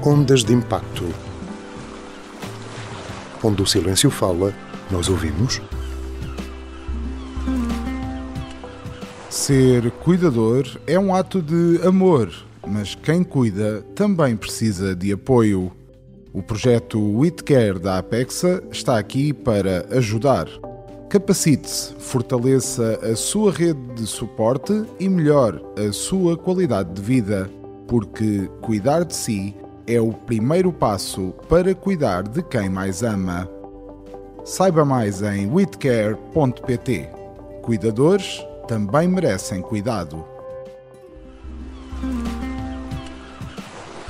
Ondas de Impacto. Onde o silêncio fala, nós ouvimos. Ser cuidador é um ato de amor, mas quem cuida também precisa de apoio. O projeto WeCare da Apexa está aqui para ajudar. Capacite-se, fortaleça a sua rede de suporte e melhore a sua qualidade de vida, porque cuidar de si é o primeiro passo para cuidar de quem mais ama. Saiba mais em wecare.pt. Cuidadores também merecem cuidado.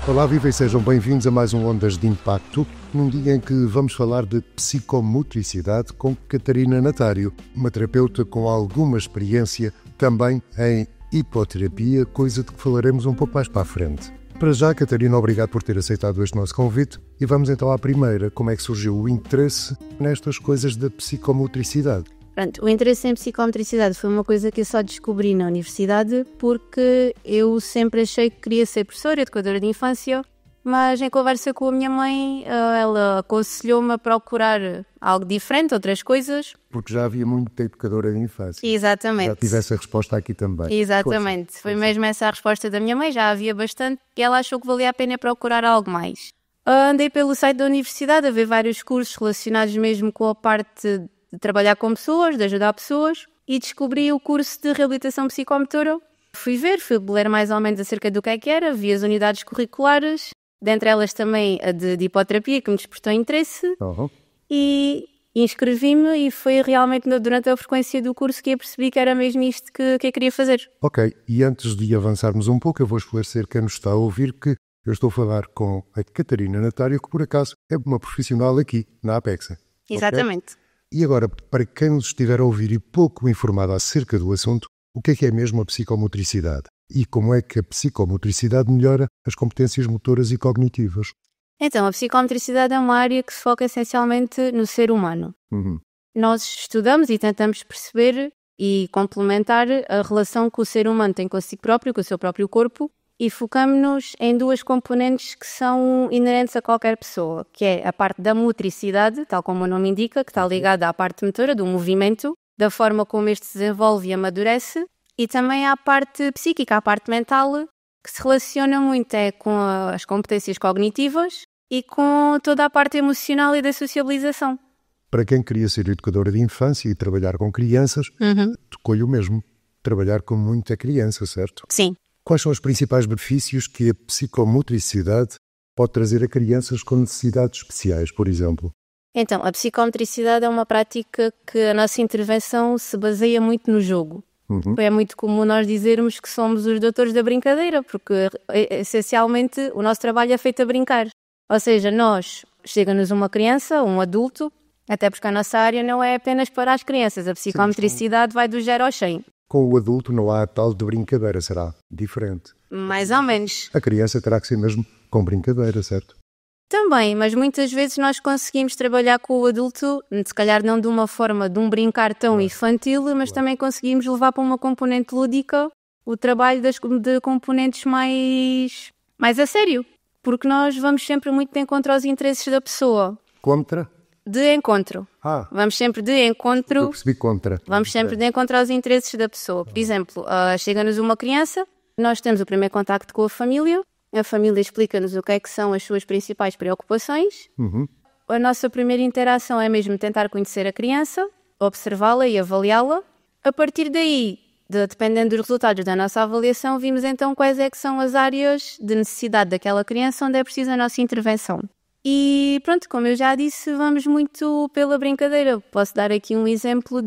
Olá, viva e sejam bem-vindos a mais um Ondas de Impacto, num dia em que vamos falar de psicomotricidade com Catarina Natário, uma terapeuta com alguma experiência também em hipoterapia, coisa de que falaremos um pouco mais para a frente. Para já, Catarina, obrigado por ter aceitado este nosso convite e vamos então à primeira. Como é que surgiu o interesse nestas coisas da psicomotricidade? Pronto, o interesse em psicomotricidade foi uma coisa que eu só descobri na universidade porque eu sempre achei que queria ser professora, educadora de infância, mas em conversa com a minha mãe, ela aconselhou-me a procurar algo diferente, outras coisas. Porque já havia muita educadora de infância. Exatamente. Já tive essa resposta aqui também. Exatamente. Foi mesmo essa a resposta da minha mãe, já havia bastante, e ela achou que valia a pena procurar algo mais. Andei pelo site da universidade a ver vários cursos relacionados mesmo com a parte de trabalhar com pessoas, de ajudar pessoas, e descobri o curso de reabilitação psicomotora. Fui ler mais ou menos acerca do que é que era, vi as unidades curriculares, dentre elas também a de hipoterapia, que me despertou interesse, e inscrevi-me, e foi realmente durante a frequência do curso que eu percebi que era mesmo isto que eu queria fazer. Ok, e antes de avançarmos um pouco, eu vou esclarecer quem nos está a ouvir que eu estou a falar com a Catarina Natário, que por acaso é uma profissional aqui na Apexa. Exatamente. Okay? E agora, para quem nos estiver a ouvir e pouco informado acerca do assunto, o que é mesmo a psicomotricidade? E como é que a psicomotricidade melhora as competências motoras e cognitivas? Então, a psicomotricidade é uma área que se foca essencialmente no ser humano. Nós estudamos e tentamos perceber e complementar a relação que o ser humano tem consigo próprio, com o seu próprio corpo, e focamos-nos em duas componentes que são inerentes a qualquer pessoa, que é a parte da motricidade, tal como o nome indica, que está ligada à parte motora, do movimento, da forma como este se desenvolve e amadurece, e também à parte psíquica, à parte mental, que se relaciona muito com as competências cognitivas e com toda a parte emocional e da sociabilização. Para quem queria ser educadora de infância e trabalhar com crianças, tocou-lhe o mesmo, trabalhar com muita criança, certo? Sim. Quais são os principais benefícios que a psicomotricidade pode trazer a crianças com necessidades especiais, por exemplo? Então, a psicomotricidade é uma prática que a nossa intervenção se baseia muito no jogo. É muito comum nós dizermos que somos os doutores da brincadeira, porque essencialmente o nosso trabalho é feito a brincar. Ou seja, chega-nos uma criança, um adulto, até porque a nossa área não é apenas para as crianças, a psicomotricidade vai do 0 ao 100. Com o adulto não há tal de brincadeira, será diferente? Mais ou menos. A criança terá que ser mesmo com brincadeira, certo? Também, mas muitas vezes nós conseguimos trabalhar com o adulto, se calhar não de uma forma de um brincar tão infantil, mas também conseguimos levar para uma componente lúdica o trabalho de componentes mais a sério. Porque nós vamos sempre muito de encontro aos interesses da pessoa. Contra? De encontro. Vamos sempre de encontro. Eu percebi contra. Vamos sempre de encontro aos interesses da pessoa. Por exemplo, chega-nos uma criança, nós temos o primeiro contacto com a família explica-nos o que é que são as suas principais preocupações. A nossa primeira interação é mesmo tentar conhecer a criança, observá-la e avaliá-la. A partir daí, dependendo dos resultados da nossa avaliação, vimos então quais é que são as áreas de necessidade daquela criança onde é preciso a nossa intervenção. E pronto, como eu já disse, vamos muito pela brincadeira. Posso dar aqui um exemplo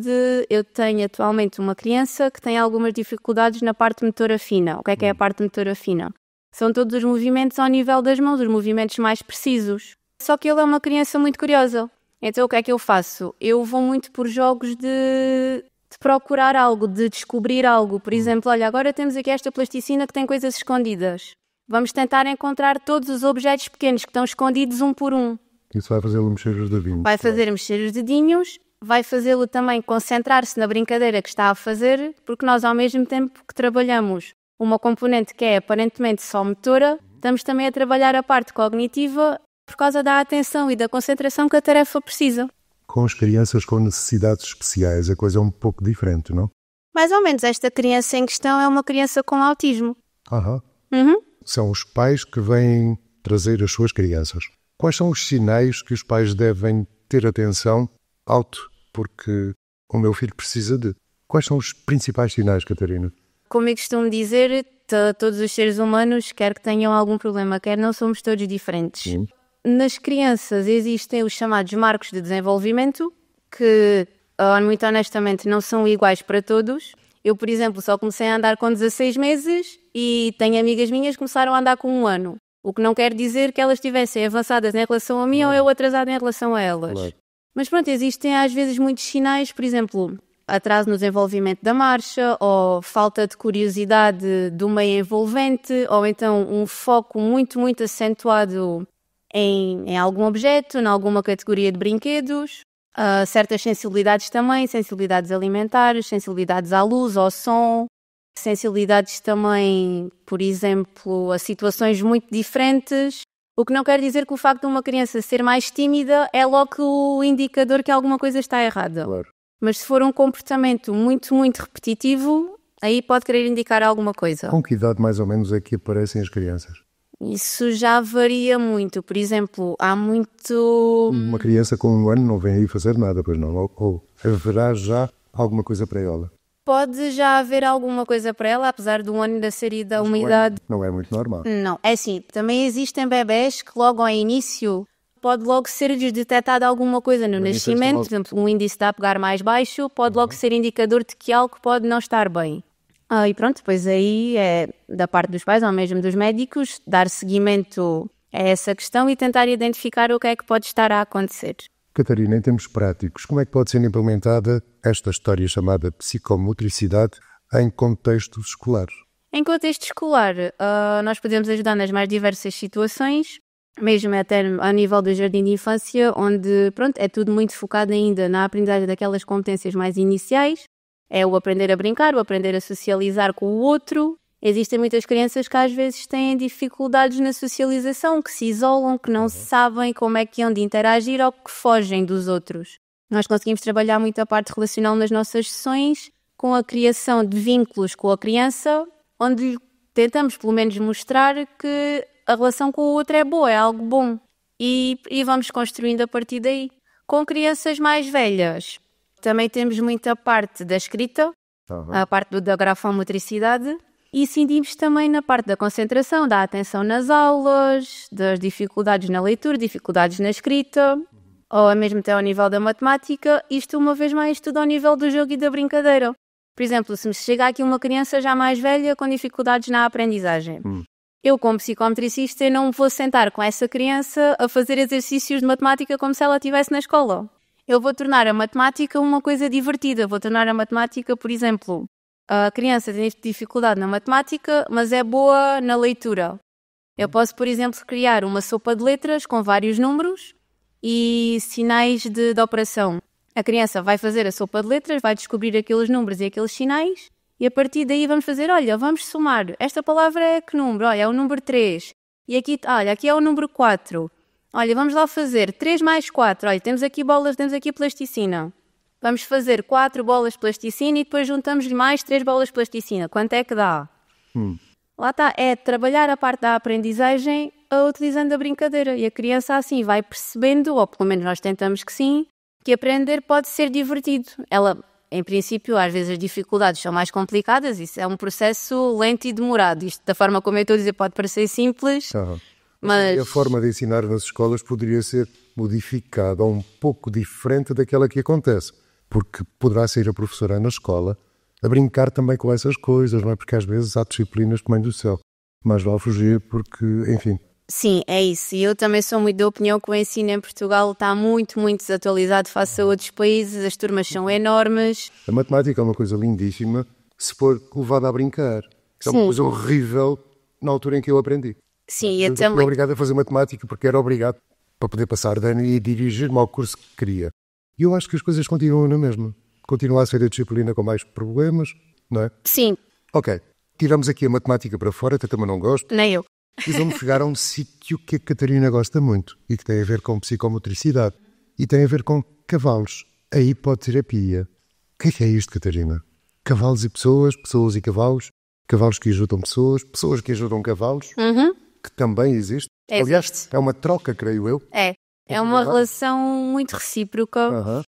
eu tenho atualmente uma criança que tem algumas dificuldades na parte motora fina. O que é a parte motora fina? São todos os movimentos ao nível das mãos, os movimentos mais precisos. Só que ele é uma criança muito curiosa. Então o que é que eu faço? Eu vou muito por jogos de procurar algo, de descobrir algo. Por exemplo, olha, agora temos aqui esta plasticina que tem coisas escondidas. Vamos tentar encontrar todos os objetos pequenos que estão escondidos um por um. Isso vai fazê-lo mexer os dedinhos. Vai fazer mexer os dedinhos, vai fazê-lo também concentrar-se na brincadeira que está a fazer, porque nós ao mesmo tempo que trabalhamos uma componente que é aparentemente só motora, estamos também a trabalhar a parte cognitiva por causa da atenção e da concentração que a tarefa precisa. Com as crianças com necessidades especiais, a coisa é um pouco diferente, não? Mais ou menos, esta criança em questão é uma criança com autismo. Aham. Uhum. São os pais que vêm trazer as suas crianças. Quais são os sinais que os pais devem ter atenção? Alto, porque o meu filho precisa de... Quais são os principais sinais, Catarina? Como eu costumo dizer, todos os seres humanos, quer que tenham algum problema, quer não, somos todos diferentes. Sim. Nas crianças existem os chamados marcos de desenvolvimento, que, muito honestamente, não são iguais para todos. Eu, por exemplo, só comecei a andar com 16 meses e tenho amigas minhas que começaram a andar com 1 ano. O que não quer dizer que elas estivessem avançadas em relação a mim ou eu atrasada em relação a elas. Claro. Mas pronto, existem às vezes muitos sinais, por exemplo, atraso no desenvolvimento da marcha, ou falta de curiosidade do meio envolvente, ou então um foco muito, muito acentuado em algum objeto, em alguma categoria de brinquedos. Certas sensibilidades também, sensibilidades alimentares, sensibilidades à luz, ao som, sensibilidades também, por exemplo, a situações muito diferentes, o que não quer dizer que o facto de uma criança ser mais tímida é logo o indicador que alguma coisa está errada. Claro. Mas se for um comportamento muito, muito repetitivo, aí pode querer indicar alguma coisa. Com que idade mais ou menos é que aparecem as crianças? Isso já varia muito. Por exemplo, há muito... Uma criança com 1 ano não vem aí fazer nada, pois não? Ou haverá já alguma coisa para ela? Pode já haver alguma coisa para ela, apesar de 1 ano ainda ser uma idade... Não é muito normal. Não, é assim, também existem bebés que logo ao início pode logo ser detectada alguma coisa no nascimento, por exemplo, um índice de apegar mais baixo pode logo ser indicador de que algo pode não estar bem. E pronto, depois aí é da parte dos pais ou mesmo dos médicos dar seguimento a essa questão e tentar identificar o que é que pode estar a acontecer. Catarina, em termos práticos, como é que pode ser implementada esta história chamada psicomotricidade em contextos escolares? Em contexto escolar, nós podemos ajudar nas mais diversas situações, mesmo até a nível do jardim de infância, onde pronto, é tudo muito focado ainda na aprendizagem daquelas competências mais iniciais. É o aprender a brincar, o aprender a socializar com o outro. Existem muitas crianças que às vezes têm dificuldades na socialização, que se isolam, que não sabem como é que hão de interagir ou que fogem dos outros. Nós conseguimos trabalhar muito a parte relacional nas nossas sessões, com a criação de vínculos com a criança, onde tentamos pelo menos mostrar que a relação com o outro é boa, é algo bom. E vamos construindo a partir daí. Com crianças mais velhas, também temos muita parte da escrita, a parte da grafomotricidade, e incidimos também na parte da concentração, da atenção nas aulas, das dificuldades na leitura, dificuldades na escrita, ou mesmo até ao nível da matemática, isto uma vez mais tudo ao nível do jogo e da brincadeira. Por exemplo, se me chega aqui uma criança já mais velha com dificuldades na aprendizagem, eu como psicometricista eu não me vou sentar com essa criança a fazer exercícios de matemática como se ela estivesse na escola. Eu vou tornar a matemática uma coisa divertida, vou tornar a matemática, por exemplo, a criança tem dificuldade na matemática, mas é boa na leitura. Eu posso, por exemplo, criar uma sopa de letras com vários números e sinais de operação. A criança vai fazer a sopa de letras, vai descobrir aqueles números e aqueles sinais e a partir daí vamos fazer, olha, vamos somar. Esta palavra é que número? Olha, é o número 3. E aqui, olha, aqui é o número 4. Olha, vamos lá fazer 3 mais 4. Olha, temos aqui bolas, temos aqui plasticina. Vamos fazer 4 bolas de plasticina e depois juntamos mais 3 bolas de plasticina. Quanto é que dá? Lá está, é trabalhar a parte da aprendizagem utilizando a brincadeira. E a criança assim vai percebendo, ou pelo menos nós tentamos que sim, que aprender pode ser divertido. Ela, em princípio, às vezes as dificuldades são mais complicadas. Isso é um processo lento e demorado. Isto, da forma como eu estou a dizer, pode parecer simples. Mas a forma de ensinar nas escolas poderia ser modificada ou um pouco diferente daquela que acontece. Porque poderá ser a professora na escola a brincar também com essas coisas, não é? Porque às vezes há disciplinas que, mãe do céu, mas vale fugir porque, enfim. Sim, é isso. E eu também sou muito da opinião que o ensino em Portugal está muito, muito desatualizado face a outros países. As turmas são enormes. A matemática é uma coisa lindíssima se for levada a brincar. É uma coisa horrível na altura em que eu aprendi. Sim, eu também. Fui obrigado a fazer matemática porque era obrigado para poder passar de ano e dirigir-me ao curso que queria. E eu acho que as coisas continuam na mesma. Continua a ser a disciplina com mais problemas, não é? Sim. Ok, tiramos aqui a matemática para fora, até também não gosto. Nem eu. E vamos chegar a um sítio que a Catarina gosta muito e que tem a ver com psicomotricidade e tem a ver com cavalos, a hipoterapia. O que é isto, Catarina? Cavalos e pessoas, pessoas e cavalos, cavalos que ajudam pessoas, pessoas que ajudam cavalos, que também existe. Aliás, é uma troca, creio eu. É uma relação muito recíproca.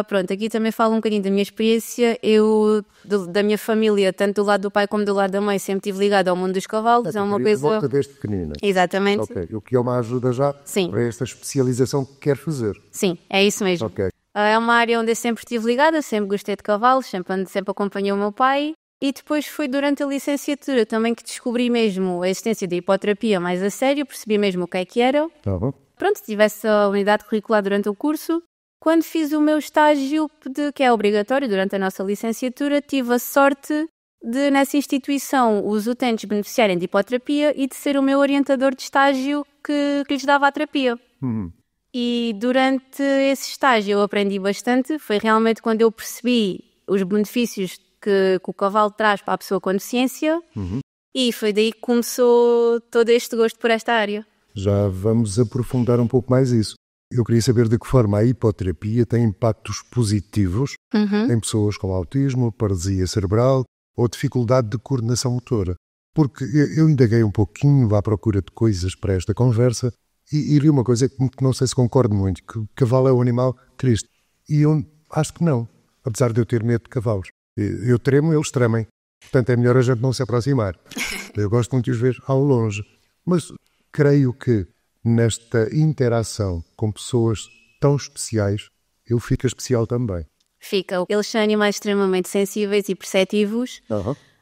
Pronto, aqui também falo um bocadinho da minha experiência. Eu, da minha família, tanto do lado do pai como do lado da mãe, sempre estive ligada ao mundo dos cavalos. É uma coisa... Volta desde pequenina. Exatamente. Ok, o que é uma ajuda já para esta especialização que quer fazer. Sim, é isso mesmo. Ok. É uma área onde eu sempre estive ligada, sempre gostei de cavalos, sempre acompanhei o meu pai. E depois foi durante a licenciatura também que descobri mesmo a existência da hipoterapia mais a sério, percebi mesmo o que é que era. Pronto, tive essa unidade curricular durante o curso. Quando fiz o meu estágio, que é obrigatório durante a nossa licenciatura, tive a sorte de, nessa instituição, os utentes beneficiarem de hipoterapia e de ser o meu orientador de estágio que lhes dava a terapia. E durante esse estágio eu aprendi bastante. Foi realmente quando eu percebi os benefícios que o cavalo traz para a pessoa com deficiência. E foi daí que começou todo este gosto por esta área. Já vamos aprofundar um pouco mais isso. Eu queria saber de que forma a hipoterapia tem impactos positivos em pessoas com autismo, paralisia cerebral ou dificuldade de coordenação motora. Porque eu indaguei um pouquinho à procura de coisas para esta conversa e li uma coisa que não sei se concordo muito, que o cavalo é um animal triste. E eu acho que não, apesar de eu ter medo de cavalos. Eu tremo, eles tremem. Portanto, é melhor a gente não se aproximar. Eu gosto muito de os ver ao longe. Mas creio que nesta interação com pessoas tão especiais, eu fico especial também. Fica. Eles são animais extremamente sensíveis e perceptivos.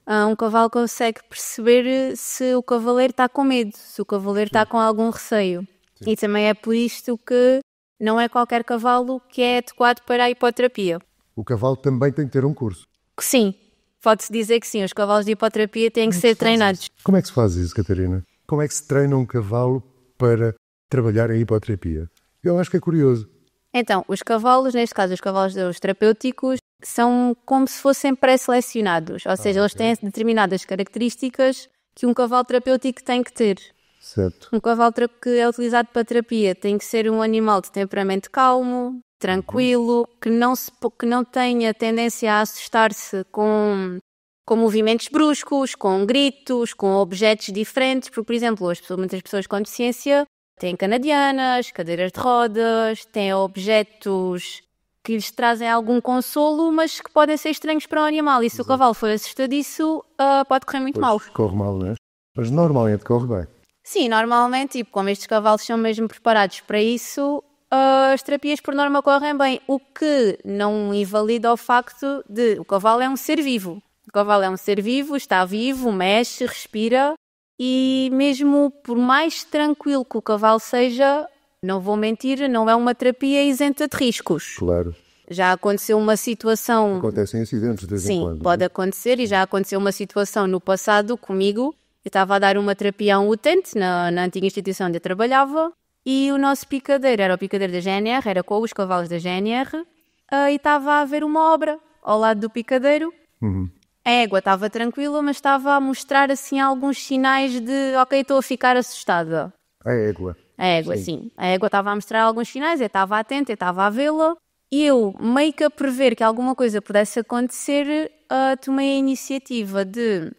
Um cavalo consegue perceber se o cavaleiro está com medo, se o cavaleiro está com algum receio. E também é por isto que não é qualquer cavalo que é adequado para a hipoterapia. O cavalo também tem que ter um curso. Sim, pode-se dizer que sim, os cavalos de hipoterapia têm que ser treinados. Como é que se faz isso, Catarina? Como é que se treina um cavalo para trabalhar em hipoterapia? Eu acho que é curioso. Então, os cavalos, neste caso os cavalos dos terapêuticos, são como se fossem pré-selecionados, ou seja, eles têm determinadas características que um cavalo terapêutico tem que ter. Certo. Um cavalo que é utilizado para terapia tem que ser um animal de temperamento calmo, tranquilo, que não tenha tendência a assustar-se com movimentos bruscos, com gritos, com objetos diferentes, porque, por exemplo, muitas pessoas com deficiência têm canadianas, cadeiras de rodas, têm objetos que lhes trazem algum consolo, mas que podem ser estranhos para o animal. E se o cavalo for assustadiço, pode correr muito mal. Corre mal, não é? Mas normalmente corre bem. Sim, normalmente, como estes cavalos são mesmo preparados para isso, as terapias por norma correm bem, o que não invalida o facto de o cavalo é um ser vivo. O cavalo é um ser vivo, está vivo, mexe, respira e mesmo por mais tranquilo que o cavalo seja, não vou mentir, não é uma terapia isenta de riscos. Claro. Já aconteceu uma situação... Acontecem acidentes de vez em quando. Sim, pode acontecer e já aconteceu uma situação no passado comigo. Eu estava a dar uma terapia a um utente na antiga instituição onde eu trabalhava e o nosso picadeiro era o picadeiro da GNR, era com os cavalos da GNR e estava a haver uma obra ao lado do picadeiro. A égua estava tranquila, mas estava a mostrar assim alguns sinais de ok, estou a ficar assustada. A égua. A égua, sim. A égua estava a mostrar alguns sinais, eu estava atenta, eu estava a vê-la. E eu, meio que a prever que alguma coisa pudesse acontecer, tomei a iniciativa de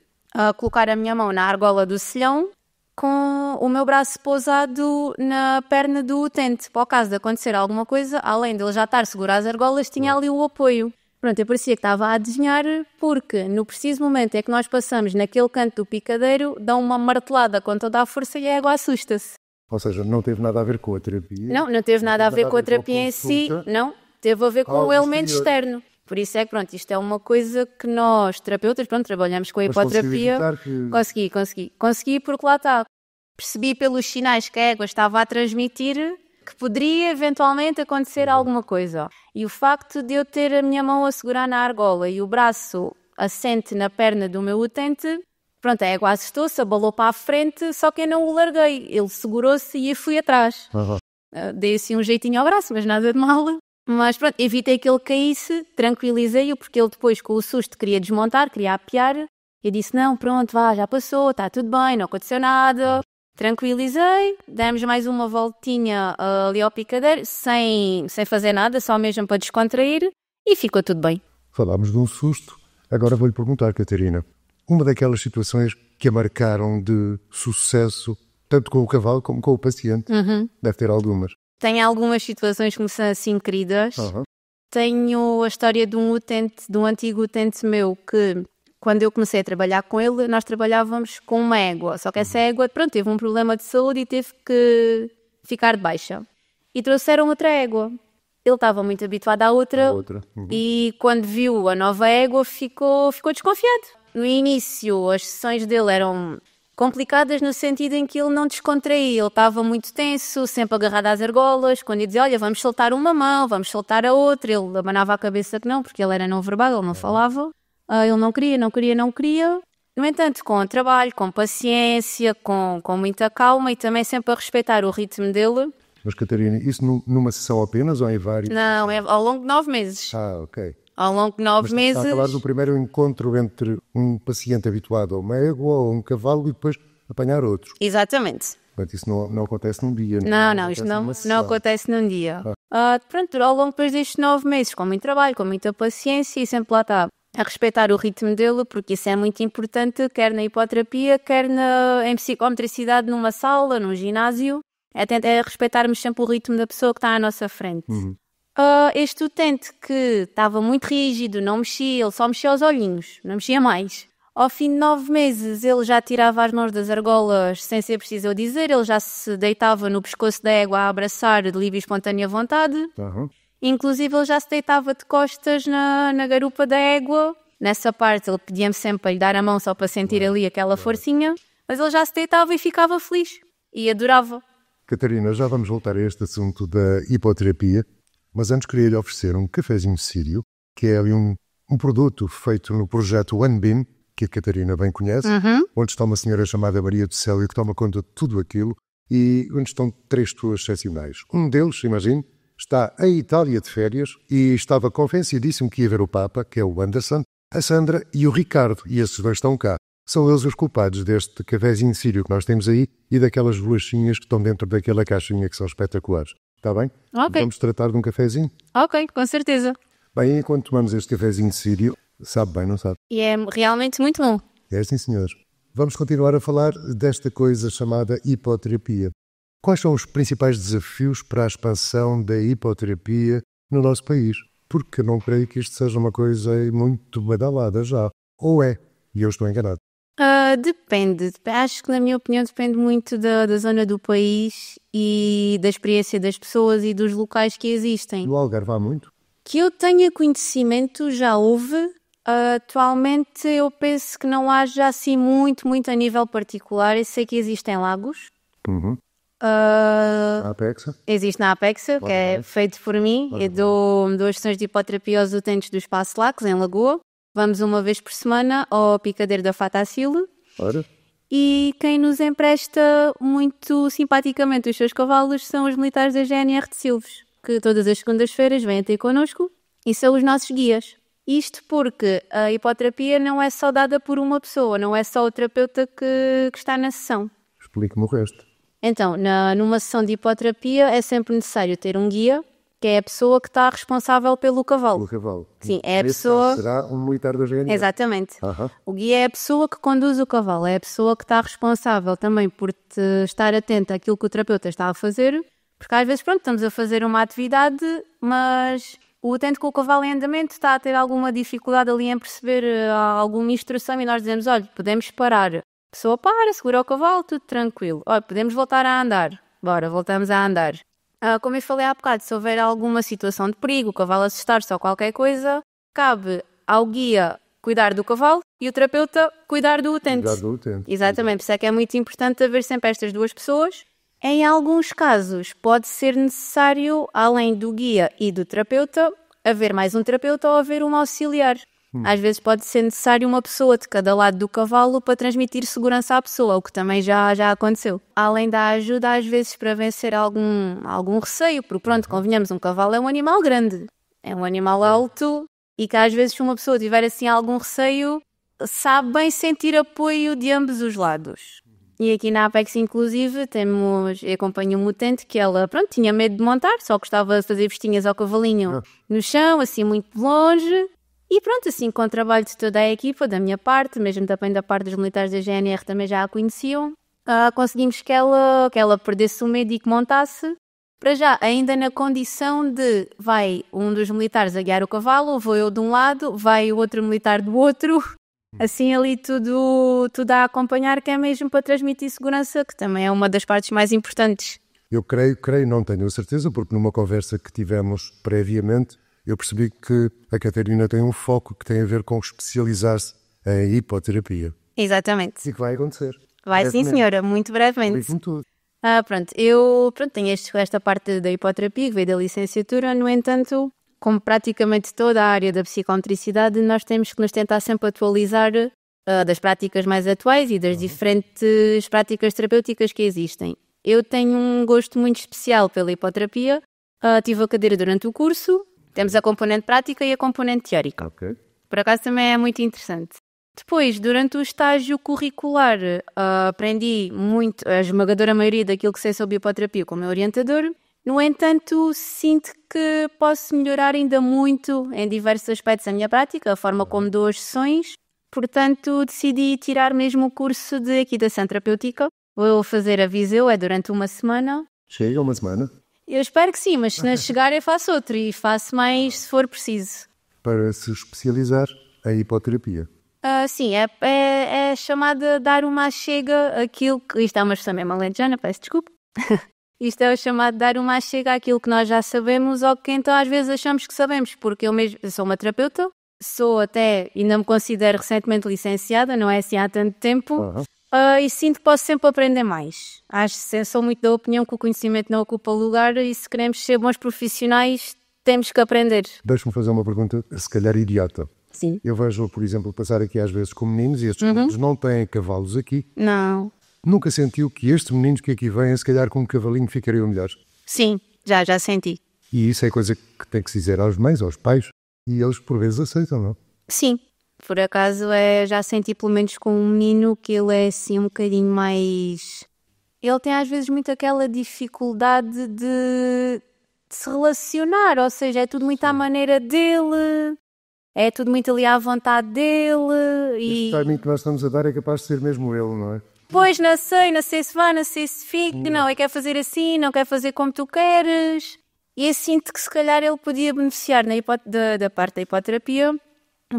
colocar a minha mão na argola do selhão com o meu braço pousado na perna do utente. Para o caso de acontecer alguma coisa, além de ele já estar seguro às argolas, tinha ali o apoio. Pronto, eu parecia que estava a desenhar porque no preciso momento em que nós passamos naquele canto do picadeiro, dá uma martelada com toda a força e a égua assusta-se. Ou seja, não teve nada a ver com a terapia. Não teve nada a ver com a terapia em si, não. Teve a ver com o elemento externo. Por isso é que, pronto, isto é uma coisa que nós, terapeutas, pronto, trabalhamos com a hipoterapia. Consegui porque lá está. Percebi pelos sinais que a égua estava a transmitir que poderia eventualmente acontecer alguma coisa. E o facto de eu ter a minha mão a segurar na argola e o braço assente na perna do meu utente, pronto, a égua assustou-se, abalou para a frente, só que eu não o larguei. Ele segurou-se e eu fui atrás. Dei assim um jeitinho ao braço, mas nada de mal. Mas pronto, evitei que ele caísse, tranquilizei-o, porque ele depois com o susto queria desmontar, queria apear. Eu disse, não, pronto, vá, já passou, está tudo bem, não aconteceu nada. Tranquilizei, demos mais uma voltinha ali ao picadeiro, sem fazer nada, só mesmo para descontrair, e ficou tudo bem. Falámos de um susto. Agora vou-lhe perguntar, Catarina, uma daquelas situações que a marcaram de sucesso, tanto com o cavalo como com o paciente, deve ter algumas. Tenho algumas situações que me são assim queridas. Tenho a história de um antigo utente meu que, quando eu comecei a trabalhar com ele, nós trabalhávamos com uma égua. Só que essa égua, pronto, teve um problema de saúde e teve que ficar de baixa. E trouxeram outra égua. Ele estava muito habituado à outra. E quando viu a nova égua ficou desconfiado. No início as sessões dele eram complicadas no sentido em que ele não descontraía. Ele estava muito tenso, sempre agarrado às argolas. Quando eu dizia, olha, vamos soltar uma mão, vamos soltar a outra, ele abanava a cabeça que não, porque ele era não verbal, ele não falava. Ele não queria. No entanto, com trabalho, com paciência, com muita calma e também sempre a respeitar o ritmo dele. Mas, Catarina, isso numa sessão apenas ou em várias? Não, é ao longo de 9 meses. Ok. Ao longo de 9 meses... Está a falar do primeiro encontro entre um paciente habituado a uma égua ou um cavalo e depois apanhar outro. Exatamente. Portanto, isso não acontece num dia. Não, isto não acontece num dia. Pronto, ao longo depois destes 9 meses, com muito trabalho, com muita paciência e sempre lá está a respeitar o ritmo dele, porque isso é muito importante, quer na hipoterapia, quer em psicometricidade numa sala, num ginásio. É respeitarmos sempre o ritmo da pessoa que está à nossa frente. Este utente que estava muito rígido, não mexia, ele só mexia os olhinhos, não mexia mais. Ao fim de 9 meses ele já tirava as mãos das argolas sem ser preciso eu dizer, ele já se deitava no pescoço da égua a abraçar de livre e espontânea vontade. Inclusive ele já se deitava de costas na garupa da égua. Nessa parte ele pedia-me sempre para lhe dar a mão só para sentir ali aquela forcinha, mas ele já se deitava e ficava feliz e adorava. Catarina, já vamos voltar a este assunto da hipoterapia, mas antes queria-lhe oferecer um cafezinho sírio, que é ali um produto feito no projeto One Bean, que a Catarina bem conhece, onde está uma senhora chamada Maria do Céu que toma conta de tudo aquilo e onde estão 3 pessoas excepcionais. Um deles, imagine, está em Itália de férias e estava convencidíssimo que ia ver o Papa, que é o Anderson, a Sandra e o Ricardo, e esses 2 estão cá. São eles os culpados deste cafezinho sírio que nós temos aí e daquelas bolachinhas que estão dentro daquela caixinha que são espetaculares. Está bem? Ok. Vamos tratar de um cafezinho? Ok, com certeza. Bem, enquanto tomamos este cafezinho sírio, sabe bem, não sabe? E é realmente muito bom. É sim, senhor. Vamos continuar a falar desta coisa chamada hipoterapia. Quais são os principais desafios para a expansão da hipoterapia no nosso país? Porque eu não creio que isto seja uma coisa muito badalada já. Ou é? E eu estou enganado. Depende. Acho que, na minha opinião, depende muito da zona do país e da experiência das pessoas e dos locais que existem. No Algarve há muito? Que eu tenha conhecimento, já houve. Atualmente, eu penso que não haja assim muito a nível particular. Eu sei que existem lagos. A Apexa? Existe na Apexa, que é feito por mim. Eu dou sessões de hipoterapia aos utentes do Espaço Lagos, em Lagoa. Vamos uma vez por semana ao picadeiro da Fatacilo. Ora. E quem nos empresta muito simpaticamente os seus cavalos são os militares da GNR de Silves, que todas as segundas-feiras vêm ter connosco e são os nossos guias. Isto porque a hipoterapia não é só dada por uma pessoa, não é só o terapeuta que está na sessão. Explique-me o resto. Então, numa sessão de hipoterapia é sempre necessário ter um guia, que é a pessoa que está responsável pelo cavalo. Pelo cavalo. Sim, é a pessoa... Será um militar da GNR? Exatamente. O guia é a pessoa que conduz o cavalo, é a pessoa que está responsável também por estar atenta àquilo que o terapeuta está a fazer, porque às vezes, pronto, estamos a fazer uma atividade, mas o utente com o cavalo em andamento está a ter alguma dificuldade ali em perceber alguma instrução e nós dizemos, olha, podemos parar. A pessoa para, segura o cavalo, tudo tranquilo. Olha, podemos voltar a andar. Bora, voltamos a andar. Como eu falei há bocado, se houver alguma situação de perigo, o cavalo assustar-se ou qualquer coisa, cabe ao guia cuidar do cavalo e o terapeuta cuidar do utente. Cuidar do utente. Exatamente, por isso é que é muito importante haver sempre estas 2 pessoas. Em alguns casos, pode ser necessário, além do guia e do terapeuta, haver mais um terapeuta ou haver um auxiliar. Às vezes pode ser necessário uma pessoa de cada lado do cavalo para transmitir segurança à pessoa, o que também já aconteceu. Além da ajuda, às vezes, para vencer algum receio, porque pronto, convenhamos, um cavalo é um animal grande, é um animal alto e que às vezes se uma pessoa tiver assim algum receio, sabe bem sentir apoio de ambos os lados. E aqui na Apex, inclusive, eu acompanho uma utente que ela, pronto, tinha medo de montar, só gostava de fazer vestinhas ao cavalinho no chão, assim, muito longe. E pronto, assim, com o trabalho de toda a equipa, da minha parte, mesmo também da parte dos militares da GNR também já a conheciam, conseguimos que ela perdesse o medo e que montasse. Para já, ainda na condição de vai um dos militares a guiar o cavalo, vou eu de um lado, vai o outro militar do outro, assim ali tudo a acompanhar, que é mesmo para transmitir segurança, que também é uma das partes mais importantes. Eu creio, não tenho a certeza, porque numa conversa que tivemos previamente, eu percebi que a Catarina tem um foco que tem a ver com especializar-se em hipoterapia. Exatamente. E que vai acontecer. Vai sim, senhora, muito brevemente. Diz-me tudo. Eu tenho esta parte da hipoterapia que veio da licenciatura, no entanto, como praticamente toda a área da psicomotricidade, nós temos que nos tentar sempre atualizar das práticas mais atuais e das diferentes práticas terapêuticas que existem. Eu tenho um gosto muito especial pela hipoterapia, tive a cadeira durante o curso, temos a componente prática e a componente teórica. Okay. Por acaso também é muito interessante. Depois, durante o estágio curricular, aprendi muito, a esmagadora maioria daquilo que sei sobre hipoterapia com o meu orientador. No entanto, sinto que posso melhorar ainda muito em diversos aspectos da minha prática, a forma como dou as sessões. Portanto, decidi tirar mesmo o curso de equitação terapêutica. Vou fazer a Viseu, é durante uma semana. Chega uma semana? Eu espero que sim, mas se não chegar eu faço outro e faço mais se for preciso. Para se especializar em hipoterapia. Sim, é chamada dar uma chega àquilo que... Isto é uma expressão mesmo alentejana, peço desculpa. Isto é o chamado dar uma chega àquilo que nós já sabemos ou que então às vezes achamos que sabemos, porque eu sou uma terapeuta, ainda me considero recentemente licenciada, não é assim há tanto tempo, e sinto que posso sempre aprender mais. Sou muito da opinião que o conhecimento não ocupa lugar e se queremos ser bons profissionais temos que aprender. Deixa-me fazer uma pergunta, se calhar idiota. Sim. Eu vejo, por exemplo, passar aqui às vezes com meninos e estes meninos não têm cavalos aqui. Não. Nunca sentiu que estes meninos que aqui vêm, se calhar com um cavalinho ficariam melhores? Sim, já senti. E isso é coisa que tem que se dizer às mães, aos pais, e eles por vezes aceitam, não? Sim, por acaso já senti pelo menos com um menino que ele é assim um bocadinho mais... Ele tem às vezes muito aquela dificuldade de se relacionar, ou seja, é tudo muito à maneira dele... É tudo muito ali à vontade dele e... Este timing que nós estamos a dar é capaz de ser mesmo ele, não é? Pois, não sei se vai, não sei se fica, não, quer fazer assim, não quer fazer como tu queres. E eu sinto que se calhar ele podia beneficiar da parte da hipoterapia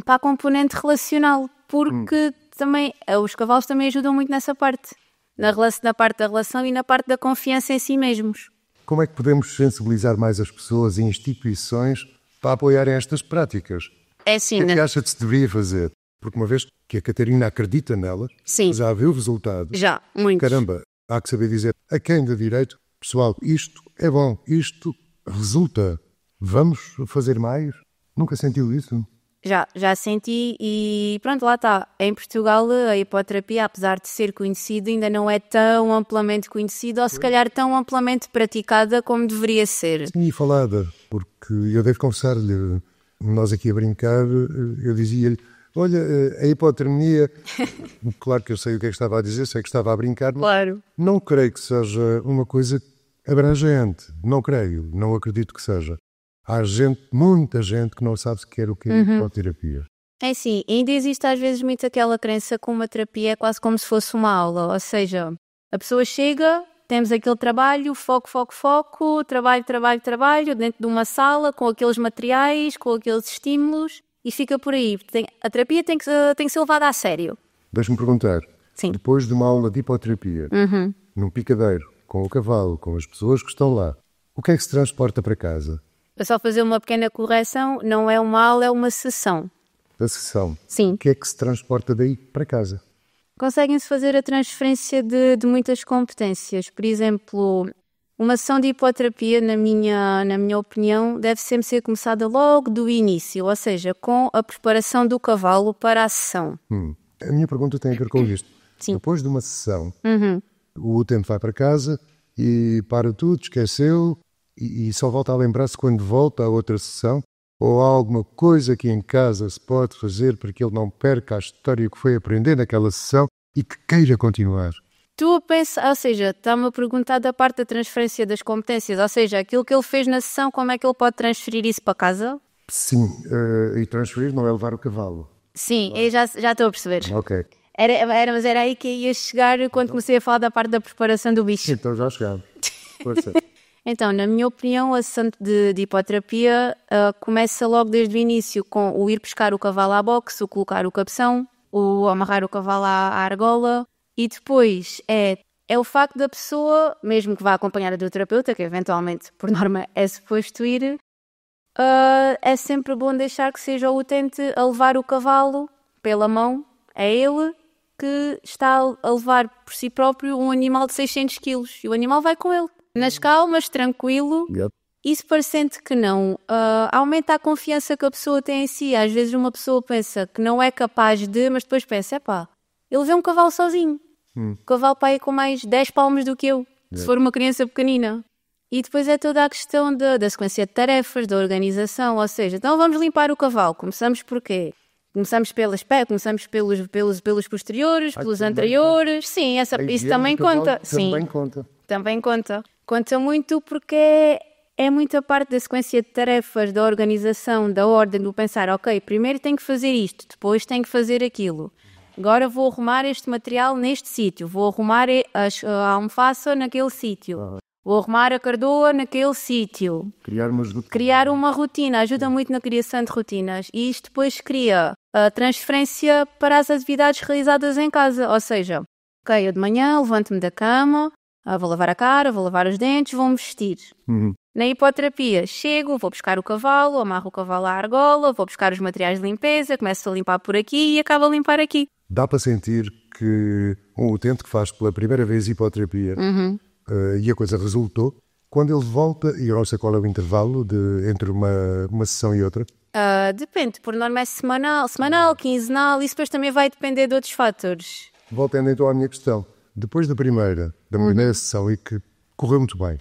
para a componente relacional, porque também os cavalos também ajudam muito nessa parte, na parte da relação e na parte da confiança em si mesmos. Como é que podemos sensibilizar mais as pessoas e instituições para apoiarem estas práticas? É sim, O que é que acha que se deveria fazer? Porque uma vez que a Catarina acredita nela, sim, já viu o resultado. Já, muito. Caramba, há que saber dizer a quem dá direito, pessoal, isto é bom, isto resulta, vamos fazer mais? Nunca sentiu isso? Já senti e pronto, lá está. Em Portugal a hipoterapia, apesar de ser conhecida, ainda não é tão amplamente conhecida ou se calhar tão amplamente praticada como deveria ser. Sim, falada, porque eu devo confessar-lhe, nós aqui a brincar, eu dizia-lhe, olha, a hipotermia, claro que eu sei o que é que estava a dizer, sei que estava a brincar, mas claro. Não creio que seja uma coisa abrangente, não acredito que seja. Há muita gente que não sabe sequer o que é hipoterapia. É sim, ainda existe às vezes muito aquela crença que uma terapia é quase como se fosse uma aula, ou seja, a pessoa chega, temos aquele trabalho, foco, trabalho, dentro de uma sala, com aqueles materiais, com aqueles estímulos, e fica por aí. A terapia tem que ser levada a sério. Deixa-me perguntar, Sim. Depois de uma aula de hipoterapia, num picadeiro, com o cavalo, com as pessoas que estão lá, o que é que se transporta para casa? Para só fazer uma pequena correção, não é uma aula, é uma sessão. A sessão? Sim. O que é que se transporta daí para casa? Conseguem-se fazer a transferência de muitas competências. Por exemplo, uma sessão de hipoterapia, na minha opinião, deve sempre ser começada logo do início, ou seja, com a preparação do cavalo para a sessão. A minha pergunta tem a ver com isto. Sim. Depois de uma sessão, o utente vai para casa e para tudo, esqueceu e só volta a lembrar-se quando volta a outra sessão. Ou há alguma coisa que em casa se pode fazer para que ele não perca a história que foi aprender naquela sessão e que queira continuar? Tu pensa, ou seja, está-me a perguntar da parte da transferência das competências, ou seja, aquilo que ele fez na sessão, como é que ele pode transferir isso para casa? Sim, e transferir não é levar o cavalo. Sim, eu já estou a perceber. Ok. Mas era aí que ia chegar quando comecei a falar da parte da preparação do bicho. Então já chegamos. Força. Então, na minha opinião, a sessão de hipoterapia começa logo desde o início com o ir pescar o cavalo à boxe, o colocar o cabeção, o amarrar o cavalo à argola. E depois é o facto da pessoa, mesmo que vá acompanhada do terapeuta, que eventualmente, por norma, é suposto ir, é sempre bom deixar que seja o utente a levar o cavalo pela mão. É ele que está a levar por si próprio um animal de 600 quilos. E o animal vai com ele, nas calmas, tranquilo. Yep. Isso parecendo que não, aumenta a confiança que a pessoa tem em si. Às vezes uma pessoa pensa que não é capaz de, mas depois pensa, ele vê um cavalo sozinho. O cavalo para ir com mais 10 palmos do que eu, se for uma criança pequenina. E depois é toda a questão da sequência de tarefas, da organização, ou seja, então vamos limpar o cavalo. Começamos por quê? Começamos pelos posteriores, pelos anteriores. Sim, isso também conta. Também conta. Também conta. Conta muito porque é muita parte da sequência de tarefas, da organização, da ordem, do pensar, ok, primeiro tenho que fazer isto, depois tenho que fazer aquilo. Agora vou arrumar este material neste sítio, vou arrumar a almofada naquele sítio, vou arrumar a cardoa naquele sítio. Criar uma rotina ajuda muito na criação de rotinas e isto depois cria a transferência para as atividades realizadas em casa. Ou seja, ok, eu de manhã levanto-me da cama, vou lavar a cara, vou lavar os dentes, vou-me vestir. Na hipoterapia, chego, vou buscar o cavalo, amarro o cavalo à argola, vou buscar os materiais de limpeza, começo a limpar por aqui e acabo a limpar aqui. Dá para sentir que um utente que faz pela primeira vez hipoterapia e a coisa resultou, quando ele volta, e eu não sei qual é o intervalo entre uma sessão e outra? Depende, por norma é semanal, quinzenal, isso depois também vai depender de outros fatores. Voltando então à minha questão, depois da primeira sessão e que correu muito bem,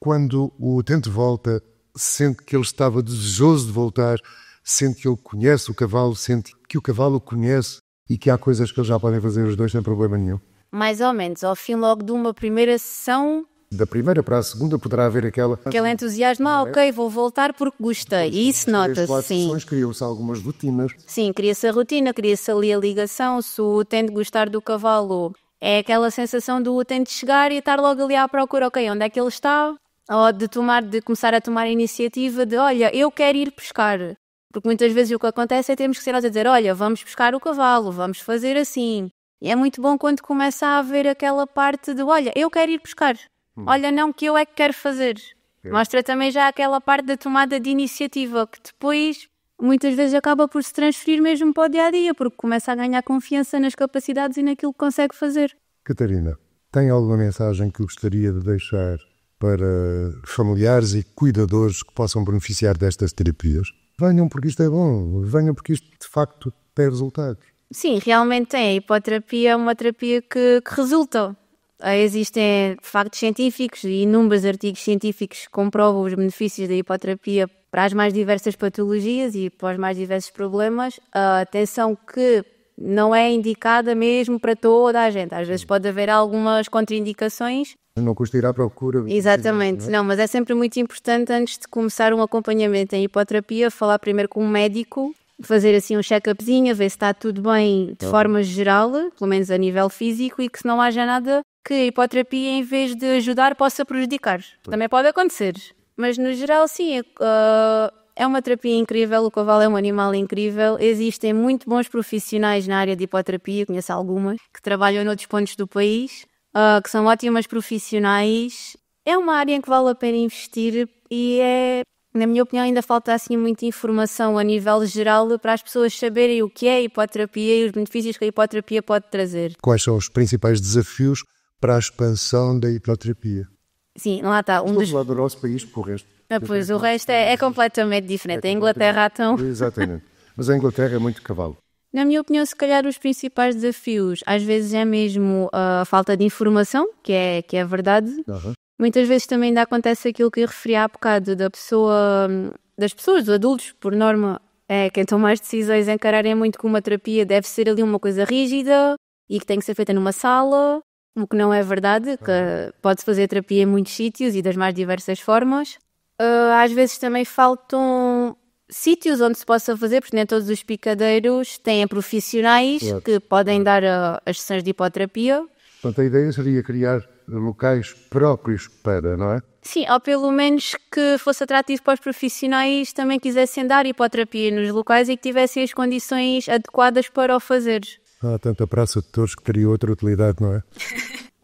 quando o utente volta, sente que ele estava desejoso de voltar, sente que ele conhece o cavalo, sente que o cavalo o conhece e que há coisas que eles já podem fazer os dois sem problema nenhum. Mais ou menos, ao fim logo de uma primeira sessão... Da primeira para a segunda poderá haver aquele entusiasmo, ok, vou voltar porque gostei. E isso nota-se, sim. Criam-se algumas rotinas. Sim, cria-se a rotina, cria-se ali a ligação. Se o utente gostar do cavalo, é aquela sensação do utente chegar e estar logo ali à procura, ok, onde é que ele está? Ou de começar a tomar a iniciativa de, olha, eu quero ir pescar. Porque muitas vezes o que acontece é termos que ser nós a dizer, olha, vamos pescar o cavalo, vamos fazer assim. E é muito bom quando começa a haver aquela parte de, olha, eu quero ir pescar. Olha, não, que eu é que quero fazer. Mostra também já aquela parte da tomada de iniciativa, que depois, muitas vezes, acaba por se transferir mesmo para o dia-a-dia, porque começa a ganhar confiança nas capacidades e naquilo que consegue fazer. Catarina, tem alguma mensagem que gostaria de deixar para familiares e cuidadores que possam beneficiar destas terapias? Venham porque isto é bom, venham porque isto, de facto, tem resultados. Sim, realmente tem. A hipoterapia é uma terapia que resulta. Existem factos científicos e inúmeros artigos científicos que comprovam os benefícios da hipoterapia para as mais diversas patologias e para os mais diversos problemas. Atenção que não é indicada mesmo para toda a gente. Às vezes pode haver algumas contraindicações. Não custa ir à procura. Exatamente, não, mas é sempre muito importante, antes de começar um acompanhamento em hipoterapia, falar primeiro com um médico, fazer assim um check-upzinho, ver se está tudo bem de forma geral, pelo menos a nível físico, e que se não haja nada que a hipoterapia, em vez de ajudar, possa prejudicar. Também pode acontecer, mas no geral sim, é uma terapia incrível, o cavalo é um animal incrível, existem muito bons profissionais na área de hipoterapia, conheço algumas, que trabalham noutros pontos do país, que são ótimas profissionais. É uma área em que vale a pena investir e na minha opinião, ainda falta assim muita informação a nível geral para as pessoas saberem o que é a hipoterapia e os benefícios que a hipoterapia pode trazer. Quais são os principais desafios para a expansão da hipoterapia? Sim, lá está. Estou lá do nosso país, por o resto. Pois, o resto é completamente diferente. A Inglaterra então... Exatamente. Mas a Inglaterra é muito cavalo. Na minha opinião, se calhar os principais desafios, às vezes é mesmo a falta de informação, que é verdade. Muitas vezes também ainda acontece aquilo que eu referi há bocado, da pessoa das pessoas, dos adultos, por norma, quem toma mais decisões encararem muito que uma terapia deve ser ali uma coisa rígida e que tem que ser feita numa sala, o que não é verdade, que pode-se fazer terapia em muitos sítios e das mais diversas formas. Às vezes também faltam sítios onde se possa fazer, porque nem todos os picadeiros têm profissionais que podem dar as sessões de hipoterapia. Portanto, a ideia seria criar locais próprios para, não é? Sim, ou pelo menos que fosse atrativo para os profissionais também quisessem dar hipoterapia nos locais e que tivessem as condições adequadas para o fazer. Há tanta praça de touros que teria outra utilidade, não é?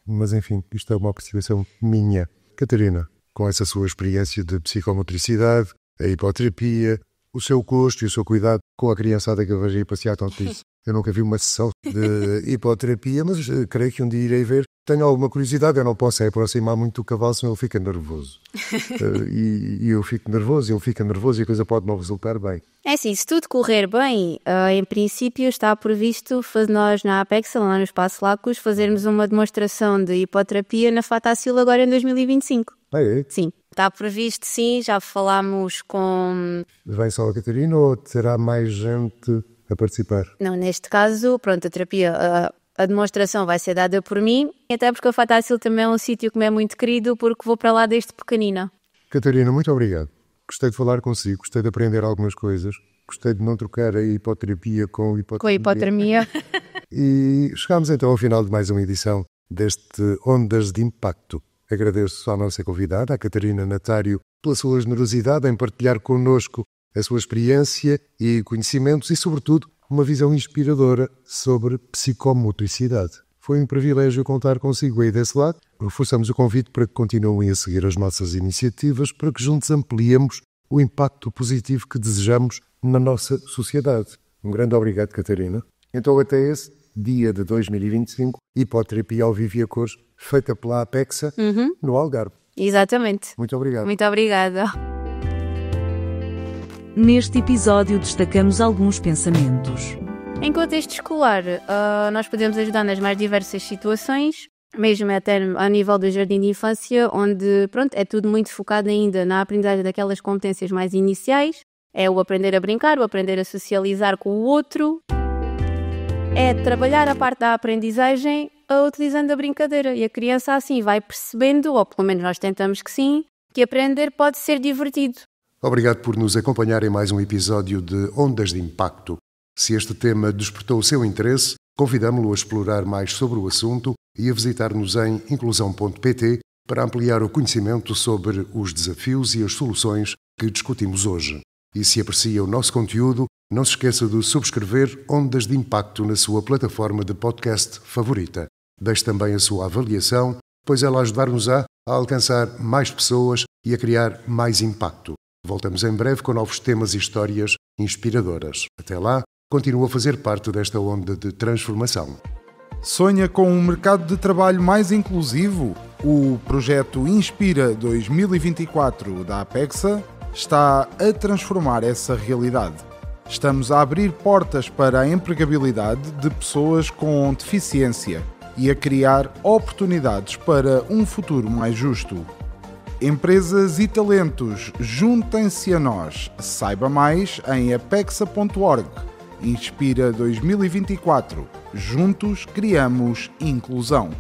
Mas enfim, isto é uma apreciação minha. Catarina, com essa sua experiência de psicomotricidade, a hipoterapia, o seu gosto e o seu cuidado com a criançada que eu vejo aí passear tanto isso. Eu nunca vi uma sessão de hipoterapia, mas creio que um dia irei ver. Tenho alguma curiosidade, eu não posso aproximar muito do cavalo, senão ele fica nervoso. E eu fico nervoso, ele fica nervoso e a coisa pode não resultar bem. É assim, se tudo correr bem, em princípio está previsto nós na Apexa, lá no Espaço Lacus, fazermos uma demonstração de hipoterapia na Fatacil agora em 2025. É? Sim, está previsto sim, já falámos com... Vem só a Catarina ou terá mais gente a participar? Não, neste caso, pronto, a terapia... A demonstração vai ser dada por mim, até porque a Fatacil também é um sítio que me é muito querido, porque vou para lá desde pequenina. Catarina, muito obrigado. Gostei de falar consigo, gostei de aprender algumas coisas, gostei de não trocar a hipoterapia com hipotermia. Com a hipotermia. E chegámos então ao final de mais uma edição deste Ondas de Impacto. Agradeço à nossa convidada, a Catarina Natário, pela sua generosidade em partilhar connosco a sua experiência e conhecimentos e, sobretudo, uma visão inspiradora sobre psicomotricidade. Foi um privilégio contar consigo aí desse lado. Reforçamos o convite para que continuem a seguir as nossas iniciativas para que juntos ampliemos o impacto positivo que desejamos na nossa sociedade. Um grande obrigado, Catarina. Então, até esse dia de 2025, hipoterapia ao vivo e a cores, feita pela Apexa, no Algarve. Exatamente. Muito obrigado. Muito obrigada. Neste episódio destacamos alguns pensamentos. Em contexto escolar, nós podemos ajudar nas mais diversas situações, mesmo até a nível do jardim de infância, onde é tudo muito focado ainda na aprendizagem daquelas competências mais iniciais. É o aprender a brincar, o aprender a socializar com o outro. É trabalhar a parte da aprendizagem utilizando a brincadeira. E a criança assim vai percebendo, ou pelo menos nós tentamos que sim, que aprender pode ser divertido. Obrigado por nos acompanhar em mais um episódio de Ondas de Impacto. Se este tema despertou o seu interesse, convidamo-lo a explorar mais sobre o assunto e a visitar-nos em inclusão.pt para ampliar o conhecimento sobre os desafios e as soluções que discutimos hoje. E se aprecia o nosso conteúdo, não se esqueça de subscrever Ondas de Impacto na sua plataforma de podcast favorita. Deixe também a sua avaliação, pois ela ajudar-nos-á a alcançar mais pessoas e a criar mais impacto. Voltamos em breve com novos temas e histórias inspiradoras. Até lá, continua a fazer parte desta onda de transformação. Sonha com um mercado de trabalho mais inclusivo? O projeto Inspira 2024 da Apexa está a transformar essa realidade. Estamos a abrir portas para a empregabilidade de pessoas com deficiência e a criar oportunidades para um futuro mais justo. Empresas e talentos, juntem-se a nós. Saiba mais em apexa.org. Inspira 2024. Juntos criamos inclusão.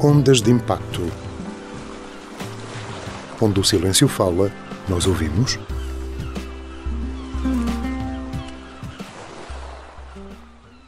Ondas de Impacto. Onde o silêncio fala, nós ouvimos.